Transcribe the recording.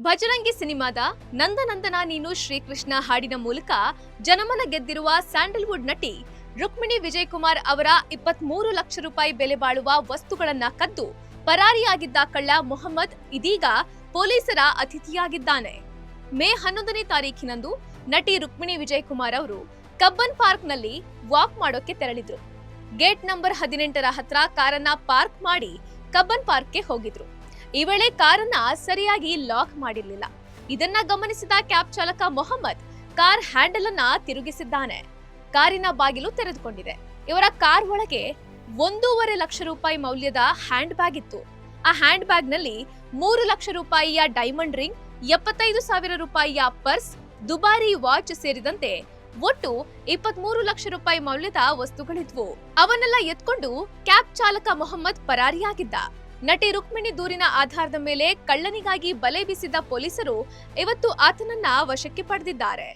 ಭಜರಂಗಿ ಸಿನಿಮಾದ ನಂದನಂದನ ನೀನು ಶ್ರೀಕೃಷ್ಣ ಹಾಡಿನ ಮೂಲಕ ಜನಮನ ಗೆದ್ದಿರುವ ಸ್ಯಾಂಡಲ್ವುಡ್ ನಟಿ ರುಕ್ಮಿಣಿ ವಿಜಯ್ ಕುಮಾರ್ ಅವರ 23 ಲಕ್ಷ ರೂಪಾಯಿ ಬೆಲೆ ಬಾಳುವ ವಸ್ತುಗಳನ್ನ ಕದ್ದು ಪರಾರಿಯಾಗಿದ್ದ ಕಳ್ಳ ಮೊಹಮ್ಮದ್ ಇದೀಗ ಪೊಲೀಸರ ಅತಿಥಿಯಾಗಿದ್ದಾನೆ. ಮೇ 11ನೇ ತಾರೀಖಿನಂದು ನಟಿ ರುಕ್ಮಿಣಿ ವಿಜಯ್ ಕುಮಾರ್ ಅವರು ಕಬ್ಬನ್ ಪಾರ್ಕ್ನಲ್ಲಿ ವಾಕ್ ಮಾಡೋಕೆ ತೆರಳಿದ್ರು. ಗೇಟ್ ನಂಬರ್ 18ರ ಹತ್ರ ಕಾರನ್ನ ಪಾರ್ಕ್ ಮಾಡಿ ಕಬ್ಬನ್ ಪಾರ್ಕ್ಗೆ ಹೋಗಿದ್ರು. ಈ ವೇಳೆ ಕಾರನ್ನ ಸರಿಯಾಗಿ ಲಾಕ್ ಮಾಡಿರಲಿಲ್ಲ. ಇದನ್ನ ಗಮನಿಸಿದ ಕ್ಯಾಬ್ ಚಾಲಕ ಮೊಹಮ್ಮದ್ ಕಾರ್ ಹ್ಯಾಂಡಲ್ ಅನ್ನ ತಿರುಗಿಸಿದ್ದಾನೆ. ಕಾರಿನ ಬಾಗಿಲು ತೆರೆದುಕೊಂಡಿದೆ. ಇವರ ಕಾರ್ ಒಳಗೆ 1.5 ಲಕ್ಷ ರೂಪಾಯಿ ಮೌಲ್ಯದ ಹ್ಯಾಂಡ್ ಬ್ಯಾಗ್ ಇತ್ತು. ಆ ಹ್ಯಾಂಡ್ ಬ್ಯಾಗ್ ನಲ್ಲಿ 3 ಲಕ್ಷ ರೂಪಾಯಿಯ ಡೈಮಂಡ್ ರಿಂಗ್, 75,000 ರೂಪಾಯಿಯ ಪರ್ಸ್, ದುಬಾರಿ ವಾಚ್ ಸೇರಿದಂತೆ ಒಟ್ಟು 23 ಲಕ್ಷ ರೂಪಾಯಿ ಮೌಲ್ಯದ ವಸ್ತುಗಳಿದ್ವು. ಅವನ್ನೆಲ್ಲ ಎತ್ಕೊಂಡು ಕ್ಯಾಬ್ ಚಾಲಕ ಮೊಹಮ್ಮದ್ ಪರಾರಿಯಾಗಿದ್ದ. ನಟಿ ರುಕ್ಮಿಣಿ ದೂರಿನ ಆಧಾರದ ಮೇಲೆ ಕಳ್ಳನಿಗಾಗಿ ಬಲೆ ಬೀಸಿದ ಪೊಲೀಸರು ಇವತ್ತು ಆತನನ್ನ ವಶಕ್ಕೆ ಪಡೆದಿದ್ದಾರೆ.